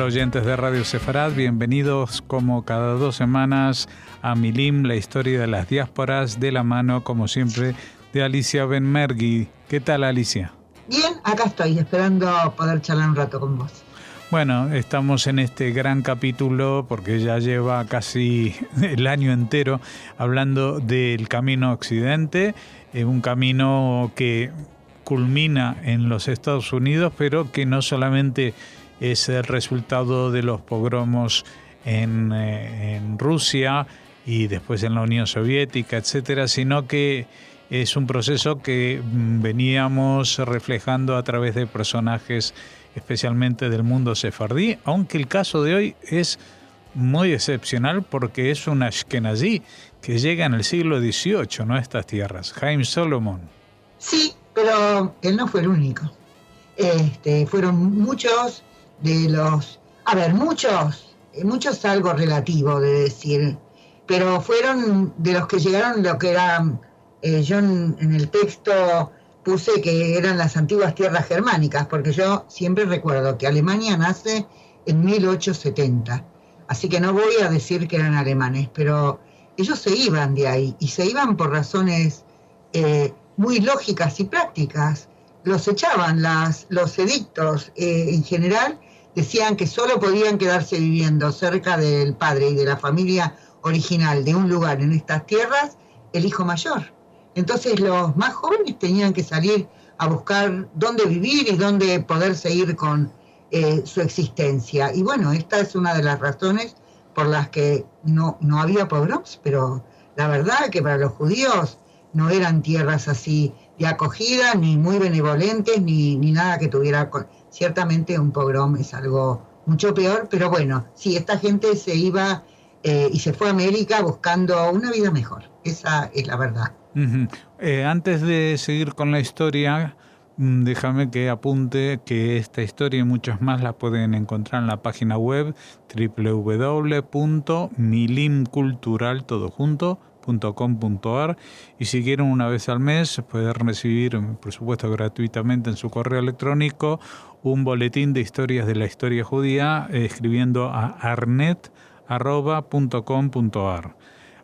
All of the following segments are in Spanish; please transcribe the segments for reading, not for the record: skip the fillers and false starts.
oyentes de Radio Sefarad, bienvenidos como cada 2 semanas a Milim, la historia de las diásporas, de la mano, como siempre, de Alicia Benmergui. ¿Qué tal, Alicia? Bien, acá estoy, esperando poder charlar un rato con vos. Bueno, estamos en este gran capítulo porque ya lleva casi el año entero hablando del Camino Occidente, un camino que culmina en los Estados Unidos, pero que no solamente es el resultado de los pogromos en Rusia y después en la Unión Soviética, etcétera, sino que es un proceso que veníamos reflejando a través de personajes especialmente del mundo sefardí, aunque el caso de hoy es muy excepcional porque es un ashkenazí que llega en el siglo XVIII, ¿no?, a estas tierras, Haim Solomon. Sí, pero él no fue el único. Fueron muchos de los... muchos algo relativo de decir, pero fueron de los que llegaron lo que eran... yo en el texto puse que eran las antiguas tierras germánicas, porque yo siempre recuerdo que Alemania nace en 1870, así que no voy a decir que eran alemanes, pero ellos se iban de ahí, y se iban por razones muy lógicas y prácticas. Los echaban, los edictos en general decían que solo podían quedarse viviendo cerca del padre y de la familia original de un lugar en estas tierras el hijo mayor. Entonces los más jóvenes tenían que salir a buscar dónde vivir y dónde poder seguir con su existencia. Y bueno, esta es una de las razones por las que no había pogroms, pero la verdad que para los judíos no eran tierras así de acogida, ni muy benevolentes, ni nada que tuviera... Ciertamente un pogrom es algo mucho peor, pero bueno, sí, esta gente se iba y se fue a América buscando una vida mejor. Esa es la verdad. Uh-huh. Antes de seguir con la historia, déjame que apunte que esta historia y muchas más la pueden encontrar en la página web www.milimcultural.com.ar, y si quieren una vez al mes pueden recibir, por supuesto gratuitamente, en su correo electrónico un boletín de historias de la historia judía escribiendo a arnet@.com.ar.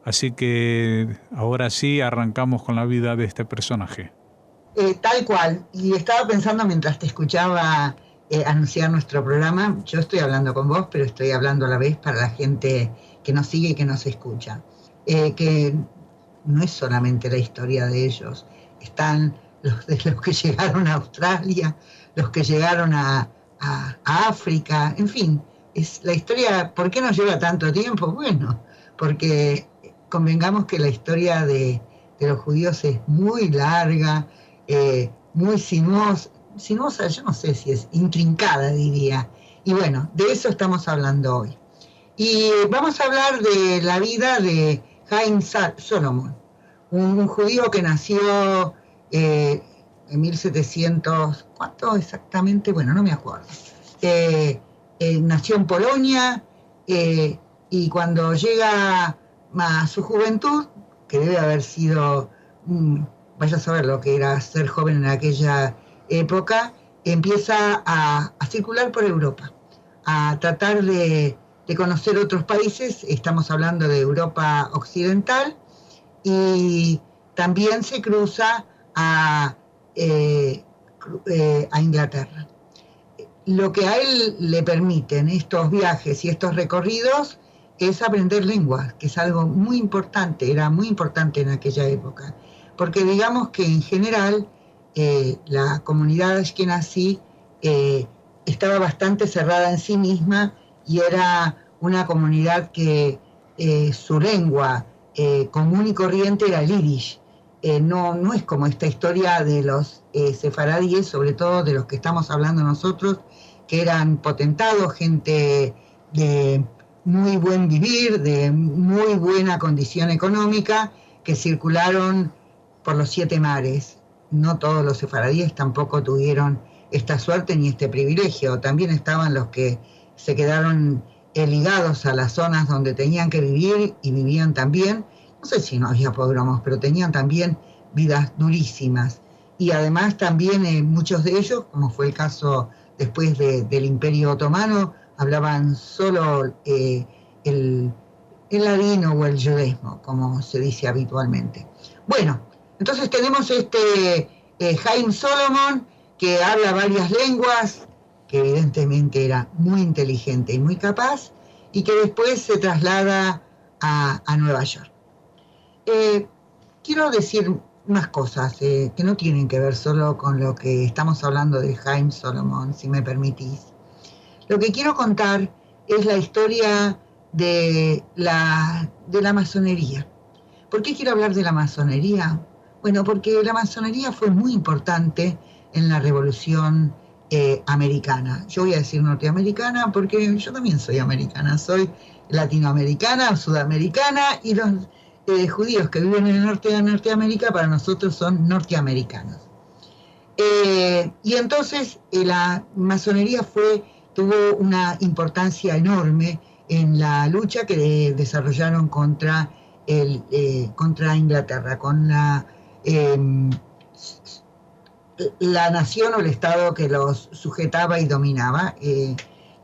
Así que ahora sí arrancamos con la vida de este personaje. Tal cual. Y estaba pensando mientras te escuchaba anunciar nuestro programa, yo estoy hablando con vos, pero estoy hablando a la vez para la gente que nos sigue y que nos escucha. Que no es solamente la historia de ellos. Están los que llegaron a Australia, los que llegaron a África, en fin. Es la historia. ¿Por qué nos lleva tanto tiempo? Bueno, porque... convengamos que la historia de los judíos es muy larga, muy sinuosa, yo no sé si es intrincada, diría. Y bueno, de eso estamos hablando hoy. Y vamos a hablar de la vida de Haim Solomon, un judío que nació en 1700, ¿cuánto exactamente? Bueno, no me acuerdo. Nació en Polonia y cuando llega a su juventud, que debe haber sido, vaya a saber lo que era ser joven en aquella época, empieza a circular por Europa, a tratar de conocer otros países. Estamos hablando de Europa occidental, y también se cruza a Inglaterra. Lo que a él le permiten estos viajes y estos recorridos es aprender lenguas, que es algo muy importante, era muy importante en aquella época, porque digamos que en general la comunidad ashkenazí estaba bastante cerrada en sí misma, y era una comunidad que su lengua común y corriente era el yiddish. No es como esta historia de los sefaradíes, sobre todo de los que estamos hablando nosotros, que eran potentados, gente de muy buen vivir, de muy buena condición económica, que circularon por los 7 mares. No todos los sefaradíes tampoco tuvieron esta suerte ni este privilegio. También estaban los que se quedaron ligados a las zonas donde tenían que vivir y vivían también, no sé si no había pogromos, pero tenían también vidas durísimas. Y además también muchos de ellos, como fue el caso después del Imperio Otomano, hablaban solo el ladino o el judaísmo, como se dice habitualmente. Bueno, entonces tenemos Haim Solomon, que habla varias lenguas, que evidentemente era muy inteligente y muy capaz, y que después se traslada a Nueva York. Quiero decir más cosas que no tienen que ver solo con lo que estamos hablando de Haim Solomon, si me permitís. Lo que quiero contar es la historia de la masonería. ¿Por qué quiero hablar de la masonería? Bueno, porque la masonería fue muy importante en la Revolución americana. Yo voy a decir norteamericana porque yo también soy americana, soy latinoamericana, sudamericana, y los judíos que viven en el norte de Norteamérica para nosotros son norteamericanos. Y entonces la masonería tuvo una importancia enorme en la lucha que desarrollaron contra Inglaterra, con la nación o el Estado que los sujetaba y dominaba. Y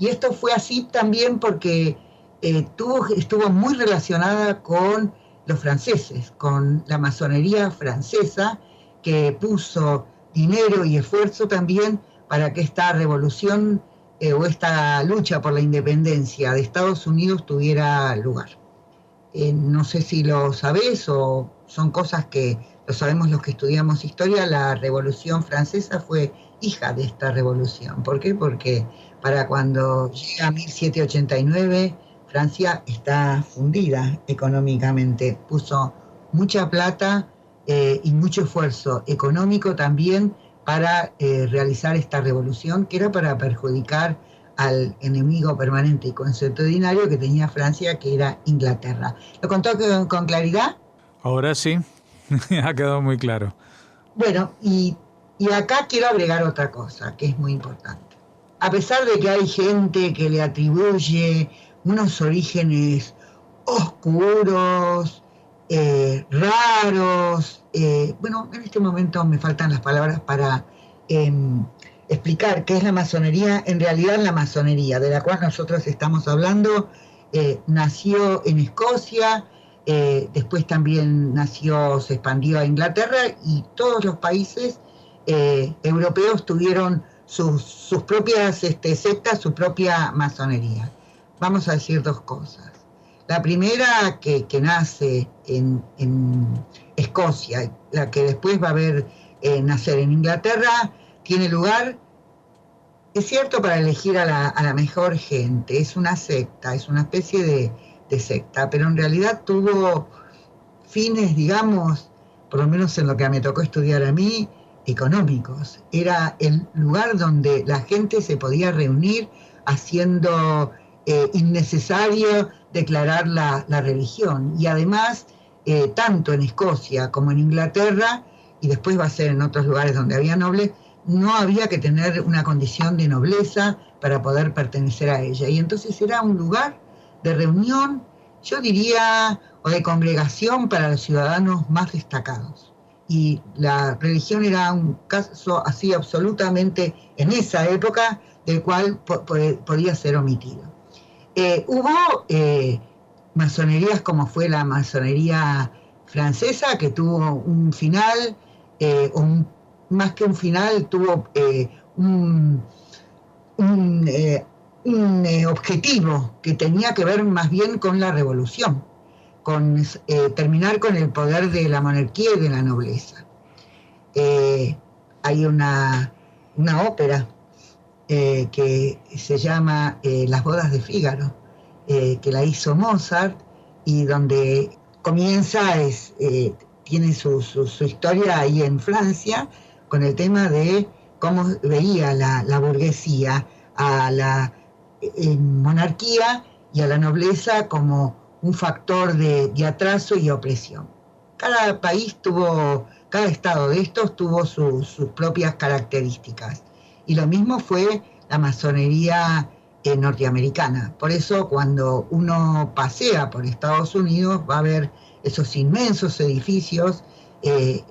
esto fue así también porque estuvo muy relacionada con los franceses, con la masonería francesa, que puso dinero y esfuerzo también para que esta revolución o esta lucha por la independencia de Estados Unidos tuviera lugar. No sé si lo sabés o son cosas que lo sabemos los que estudiamos historia. La Revolución Francesa fue hija de esta revolución. ¿Por qué? Porque para cuando llega 1789, Francia está fundida económicamente. Puso mucha plata y mucho esfuerzo económico también para realizar esta revolución, que era para perjudicar al enemigo permanente y consuetudinario que tenía Francia, que era Inglaterra. ¿Lo contó con claridad? Ahora sí, ha quedado muy claro. Bueno, y acá quiero agregar otra cosa que es muy importante. A pesar de que hay gente que le atribuye unos orígenes oscuros, raros, bueno, en este momento me faltan las palabras para explicar qué es la masonería. En realidad la masonería de la cual nosotros estamos hablando nació en Escocia, después también se expandió a Inglaterra, y todos los países europeos tuvieron sus propias sectas, su propia masonería. Vamos a decir dos cosas. La primera, que nace en Escocia, la que después va a nacer en Inglaterra, tiene lugar, es cierto, para elegir a la mejor gente. Es una secta, es una especie de secta, pero en realidad tuvo fines, digamos, por lo menos en lo que me tocó estudiar a mí, económicos. Era el lugar donde la gente se podía reunir, haciendo innecesario declarar la religión. Y además, tanto en Escocia como en Inglaterra, y después va a ser en otros lugares donde había nobles, no había que tener una condición de nobleza para poder pertenecer a ella. Y entonces era un lugar de reunión, yo diría, o de congregación para los ciudadanos más destacados. Y la religión era un caso así absolutamente, en esa época, del cual podía ser omitido. Hubo masonerías como fue la masonería francesa, que tuvo un final, más que un final, tuvo un objetivo que tenía que ver más bien con la revolución, con terminar con el poder de la monarquía y de la nobleza. Hay una ópera que se llama Las bodas de Fígaro, que la hizo Mozart, y donde comienza, tiene su historia ahí en Francia, con el tema de cómo veía la burguesía a la monarquía y a la nobleza como un factor de atraso y opresión. Cada estado de estos tuvo sus propias características. Y lo mismo fue la masonería norteamericana. Por eso, cuando uno pasea por Estados Unidos, va a ver esos inmensos edificios.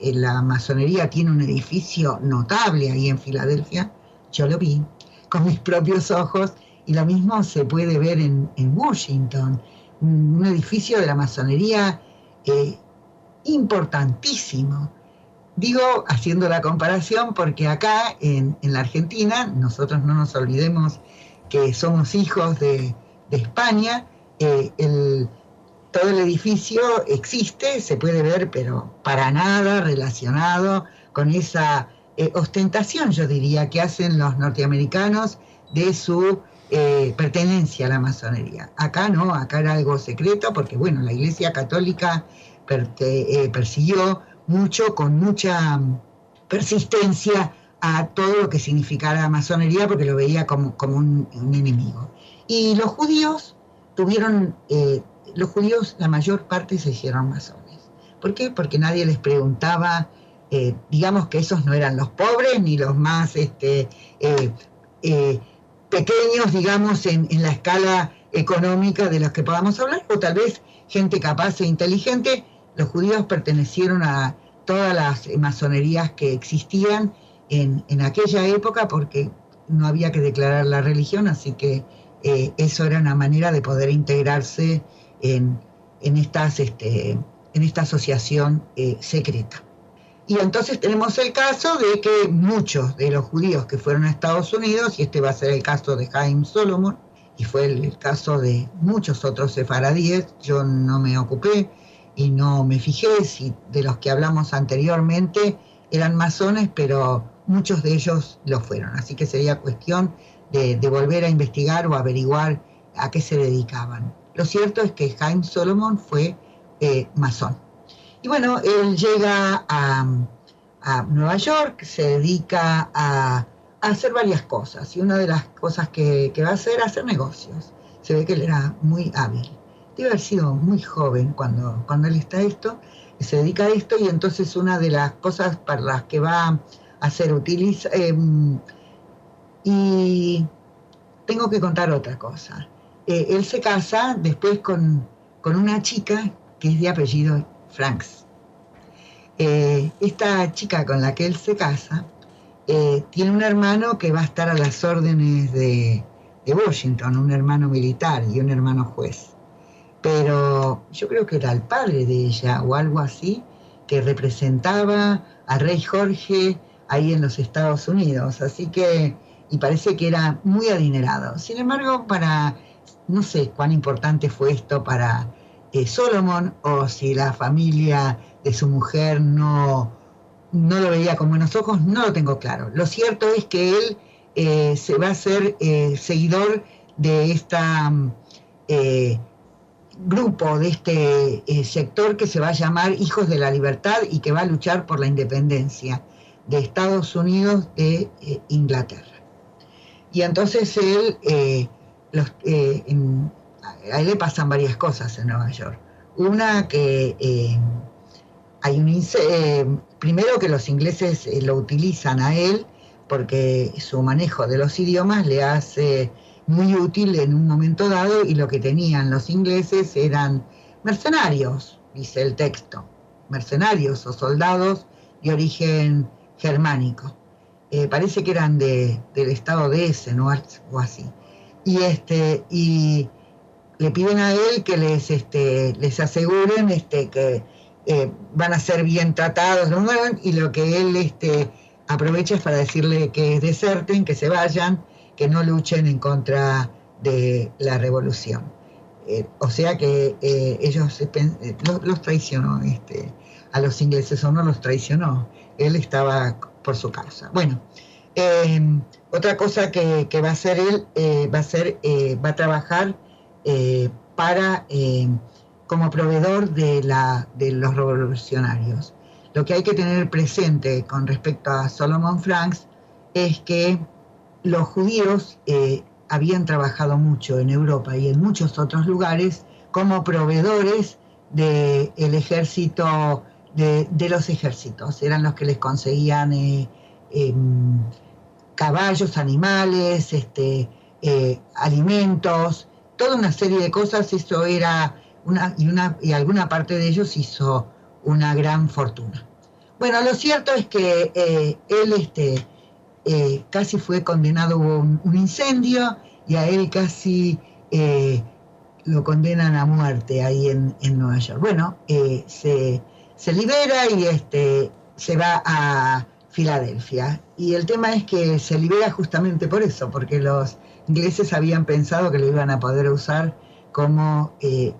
La masonería tiene un edificio notable ahí en Filadelfia. Yo lo vi con mis propios ojos Y lo mismo se puede ver en Washington, un edificio de la masonería importantísimo. Digo, haciendo la comparación, porque acá en la Argentina, nosotros no nos olvidemos que somos hijos de España, todo el edificio existe, se puede ver, pero para nada relacionado con esa ostentación, yo diría, que hacen los norteamericanos de su pertenencia a la masonería. Acá no, acá era algo secreto, porque bueno, la Iglesia Católica persiguió mucho, con mucha persistencia, a todo lo que significara la masonería, porque lo veía como un enemigo. Y los judíos la mayor parte se hicieron masones. ¿Por qué? Porque nadie les preguntaba, digamos que esos no eran los pobres, ni los más pequeños, digamos, en la escala económica de los que podamos hablar, o tal vez gente capaz e inteligente. Los judíos pertenecieron a todas las masonerías que existían en aquella época, porque no había que declarar la religión, así que eso era una manera de poder integrarse en esta asociación secreta. Y entonces tenemos el caso de que muchos de los judíos que fueron a Estados Unidos, y este va a ser el caso de Haim Solomon, y fue el caso de muchos otros sefaradíes, yo no me ocupé y no me fijé si de los que hablamos anteriormente eran masones, pero muchos de ellos lo fueron. Así que sería cuestión de volver a investigar o averiguar a qué se dedicaban. Lo cierto es que Haim Solomon fue masón. Y bueno, él llega a Nueva York, se dedica a hacer varias cosas. Y una de las cosas que va a hacer es hacer negocios. Se ve que él era muy hábil. Debe haber sido muy joven cuando él está se dedica a esto, y entonces una de las cosas para las que va a hacer y tengo que contar otra cosa. Él se casa después con una chica que es de apellido Franks. Esta chica con la que él se casa tiene un hermano que va a estar a las órdenes de Washington, un hermano militar y un hermano juez. Pero yo creo que era el padre de ella o algo así, que representaba al rey Jorge ahí en los Estados Unidos, así que, y parece que era muy adinerado. Sin embargo, no sé cuán importante fue esto para Solomon, o si la familia de su mujer no lo veía con buenos ojos, no lo tengo claro. Lo cierto es que él se va a ser seguidor de esta grupo, de este sector que se va a llamar Hijos de la Libertad, y que va a luchar por la independencia de Estados Unidos de Inglaterra. Y entonces a él le pasan varias cosas en Nueva York. Una, que primero que los ingleses lo utilizan a él, porque su manejo de los idiomas le hace muy útil en un momento dado, y lo que tenían los ingleses eran mercenarios, dice el texto, mercenarios o soldados de origen germánico. Parece que eran del estado de Essen o así. Y le piden a él que les aseguren que van a ser bien tratados, ¿no? Y lo que él aprovecha es para decirle que deserten, que se vayan, que no luchen en contra de la revolución. O sea que ellos los traicionó a los ingleses, o no los traicionó, él estaba por su causa. Bueno, otra cosa que va a hacer él, va a trabajar como proveedor de los revolucionarios. Lo que hay que tener presente con respecto a Solomon Franks es que los judíos habían trabajado mucho en Europa y en muchos otros lugares como proveedores del ejército, de los ejércitos. Eran los que les conseguían caballos, animales, alimentos, toda una serie de cosas. Eso era y alguna parte de ellos hizo una gran fortuna. Bueno, lo cierto es que él casi fue condenado, hubo un incendio, y a él casi lo condenan a muerte ahí en Nueva York. Bueno, se libera y se va a Filadelfia. Y el tema es que se libera justamente por eso, porque los ingleses habían pensado que lo iban a poder usar como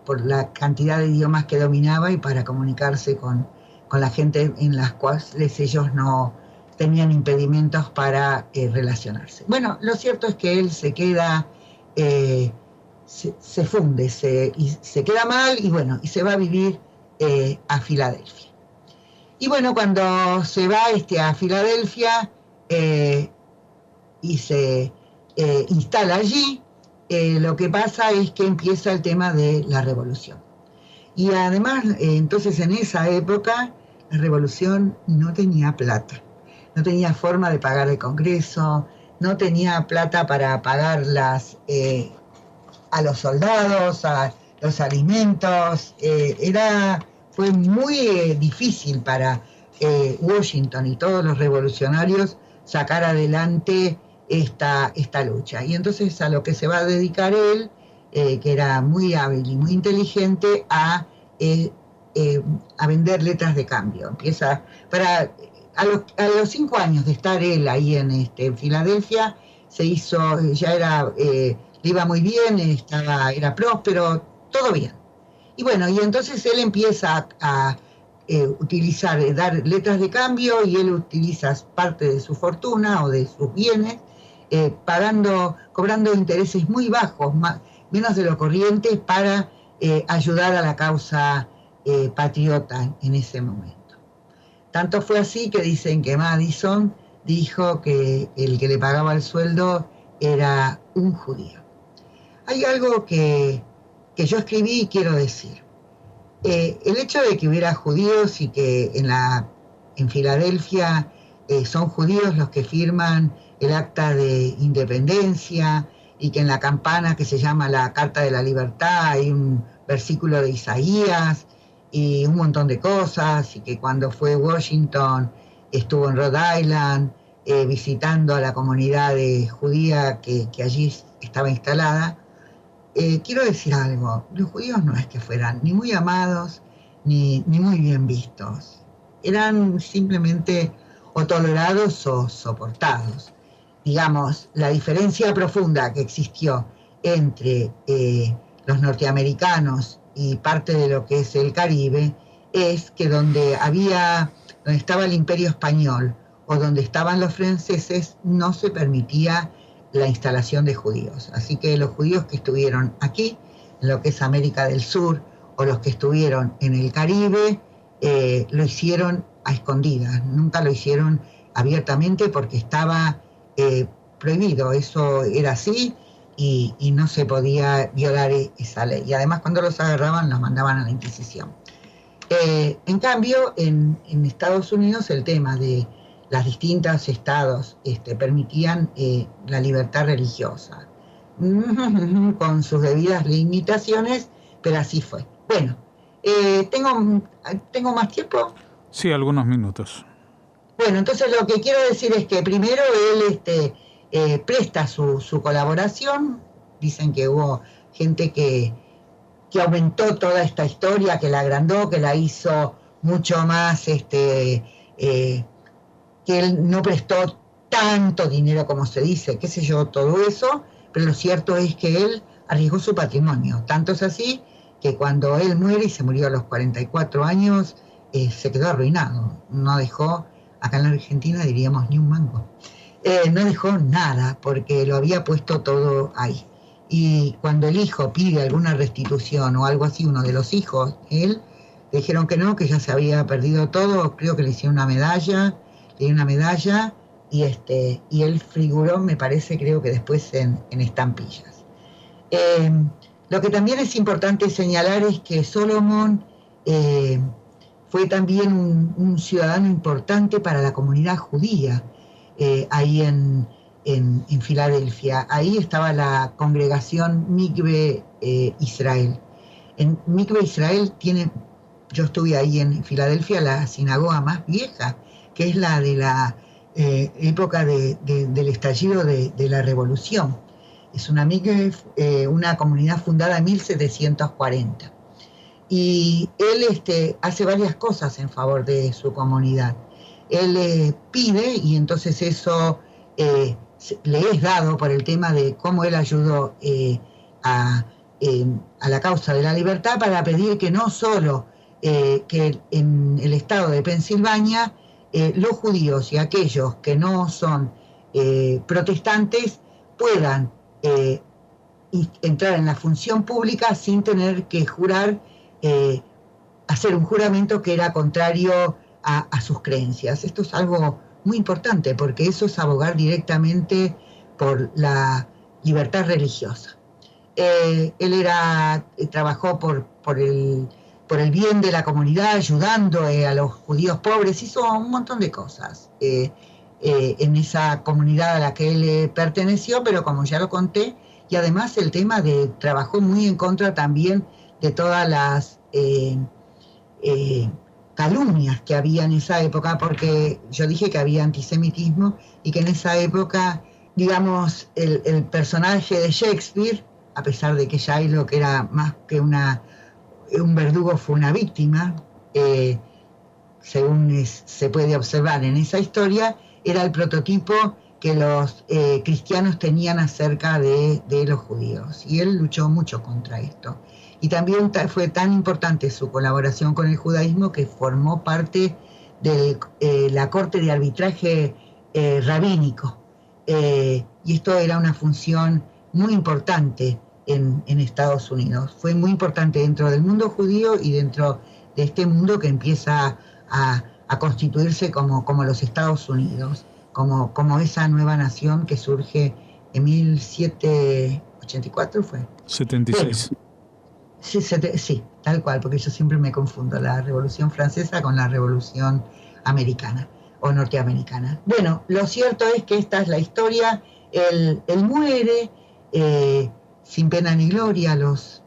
por la cantidad de idiomas que dominaba y para comunicarse con la gente en las cuales ellos no tenían impedimentos para relacionarse. Bueno, lo cierto es que él se queda, se funde, y se queda mal y bueno, y se va a vivir a Filadelfia. Y bueno, cuando se va a Filadelfia y se instala allí, lo que pasa es que empieza el tema de la revolución. Y además, entonces en esa época, la revolución no tenía plata, no tenía forma de pagar el Congreso, no tenía plata para pagar a los soldados, a los alimentos. Fue muy difícil para Washington y todos los revolucionarios sacar adelante esta lucha. Y entonces a lo que se va a dedicar él, que era muy hábil y muy inteligente, a vender letras de cambio. Empieza a los 5 años de estar él ahí en Filadelfia, se hizo, le iba muy bien, era próspero, todo bien. Y bueno, y entonces él empieza a dar letras de cambio, y él utiliza parte de su fortuna o de sus bienes, cobrando intereses muy bajos, menos de lo corriente, para ayudar a la causa patriota en ese momento. Tanto fue así que dicen que Madison dijo que el que le pagaba el sueldo era un judío. Hay algo que yo escribí y quiero decir. El hecho de que hubiera judíos y que en Filadelfia son judíos los que firman el acta de independencia, y que en la campana que se llama la Carta de la Libertad hay un versículo de Isaías y un montón de cosas, y que cuando fue Washington estuvo en Rhode Island visitando a la comunidad judía que allí estaba instalada. Quiero decir algo, los judíos no es que fueran ni muy amados ni muy bien vistos, eran simplemente o tolerados o soportados. Digamos, la diferencia profunda que existió entre los norteamericanos y parte de lo que es el Caribe es que donde estaba el Imperio Español o donde estaban los franceses, no se permitía la instalación de judíos. Así que los judíos que estuvieron aquí, en lo que es América del Sur, o los que estuvieron en el Caribe, lo hicieron a escondidas, nunca lo hicieron abiertamente porque estaba prohibido, eso era así, y no se podía violar esa ley. Y además cuando los agarraban los mandaban a la Inquisición. En cambio, en Estados Unidos el tema de los distintos estados permitían la libertad religiosa, con sus debidas limitaciones, pero así fue. Bueno, ¿tengo más tiempo? Sí, algunos minutos. Bueno, entonces lo que quiero decir es que primero él presta su colaboración. Dicen que hubo gente que aumentó toda esta historia, que la agrandó, que la hizo mucho más, que él no prestó tanto dinero como se dice, qué sé yo, todo eso, pero lo cierto es que él arriesgó su patrimonio. Tanto es así que cuando él muere, y se murió a los 44 años, se quedó arruinado. No dejó, acá en la Argentina diríamos, ni un mango. No dejó nada porque lo había puesto todo ahí. Y cuando el hijo pide alguna restitución o algo así, uno de los hijos, él, le dijeron que no, que ya se había perdido todo. Creo que le hicieron una medalla, y él figuró, me parece, creo que después en estampillas. Lo que también es importante señalar es que Solomon fue también un ciudadano importante para la comunidad judía ahí en Filadelfia. Ahí estaba la congregación Mikve Israel. En Mikve Israel yo estuve ahí en Filadelfia, la sinagoga más vieja, que es la de la época del estallido de la revolución. Es una comunidad fundada en 1740. Y él hace varias cosas en favor de su comunidad. Él pide, y entonces eso le es dado por el tema de cómo él ayudó a la causa de la libertad, para pedir que no solo que en el estado de Pensilvania los judíos y aquellos que no son protestantes puedan entrar en la función pública sin tener que jurar, hacer un juramento que era contrario a sus creencias. Esto es algo muy importante, porque eso es abogar directamente por la libertad religiosa. Él trabajó por el bien de la comunidad, ayudando a los judíos pobres, hizo un montón de cosas en esa comunidad a la que él perteneció, pero como ya lo conté, y además el tema de trabajó muy en contra también de todas las calumnias que había en esa época, porque yo dije que había antisemitismo y que en esa época, digamos, el personaje de Shakespeare, a pesar de que Shylock era más que un verdugo, fue una víctima, según se puede observar en esa historia, era el prototipo que los cristianos tenían acerca de los judíos, y él luchó mucho contra esto. Y también fue tan importante su colaboración con el judaísmo que formó parte de la corte de arbitraje rabínico. Y esto era una función muy importante en Estados Unidos. Fue muy importante dentro del mundo judío y dentro de este mundo que empieza a constituirse como los Estados Unidos, como esa nueva nación que surge en 1784, ¿fue? 76. Bueno, sí, tal cual, porque yo siempre me confundo la Revolución Francesa con la Revolución Americana o norteamericana. Bueno, lo cierto es que esta es la historia. Él muere sin pena ni gloria a los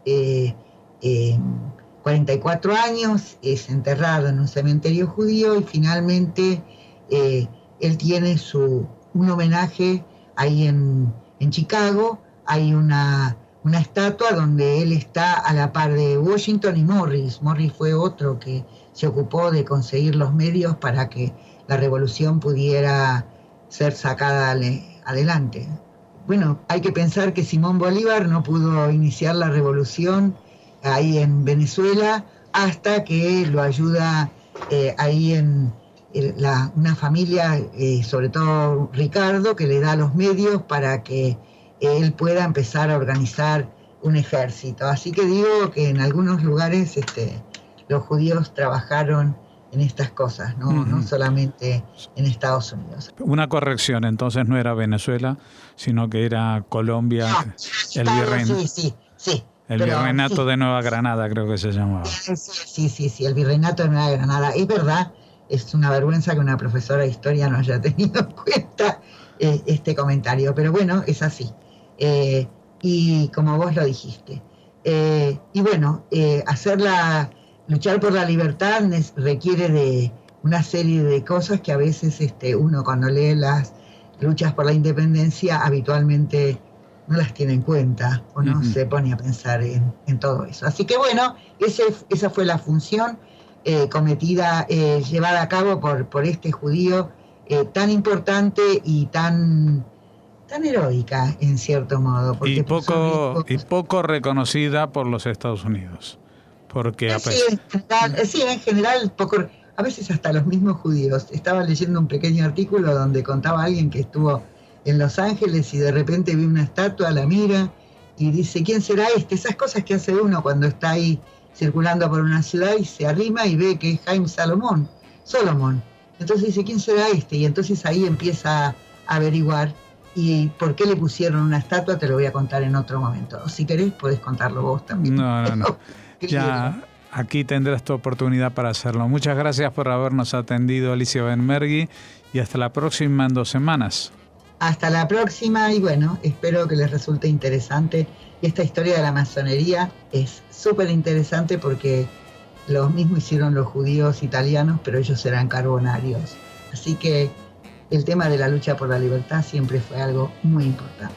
44 años, es enterrado en un cementerio judío, y finalmente él tiene un homenaje ahí en Chicago. Hay una estatua donde él está a la par de Washington y Morris. Morris fue otro que se ocupó de conseguir los medios para que la revolución pudiera ser sacada adelante. Bueno, hay que pensar que Simón Bolívar no pudo iniciar la revolución ahí en Venezuela hasta que lo ayuda ahí una familia, sobre todo Ricardo, que le da los medios para que él pueda empezar a organizar un ejército. Así que digo que en algunos lugares los judíos trabajaron en estas cosas, no solamente en Estados Unidos. Una corrección, entonces no era Venezuela, sino que era Colombia, el virreinato. Sí. El virreinato de Nueva Granada, creo que se llamaba. Sí, el virreinato de Nueva Granada. Es verdad, es una vergüenza que una profesora de historia no haya tenido en cuenta este comentario, pero bueno, es así. Y como vos lo dijiste. Y bueno, luchar por la libertad requiere de una serie de cosas que a veces uno, cuando lee las luchas por la independencia, habitualmente no las tiene en cuenta o no se pone a pensar en todo eso. Así que bueno, esa fue la función llevada a cabo por este judío tan importante y tan heroica, en cierto modo. Y poco reconocida por los Estados Unidos. Porque en general, poco. A veces hasta los mismos judíos. Estaba leyendo un pequeño artículo donde contaba alguien que estuvo en Los Ángeles y de repente vi una estatua, la mira y dice, ¿quién será este? Esas cosas que hace uno cuando está ahí circulando por una ciudad y se arrima y ve que es Jaime Solomon. Entonces dice, ¿quién será este? Y entonces ahí empieza a averiguar. Y por qué le pusieron una estatua te lo voy a contar en otro momento. Si querés, podés contarlo vos también. No. Ya aquí tendrás tu oportunidad para hacerlo. Muchas gracias por habernos atendido, Alicia Benmergui, y hasta la próxima en 2 semanas. Hasta la próxima, y bueno, espero que les resulte interesante. Y esta historia de la masonería es súper interesante porque lo mismo hicieron los judíos italianos, pero ellos eran carbonarios. Así que el tema de la lucha por la libertad siempre fue algo muy importante.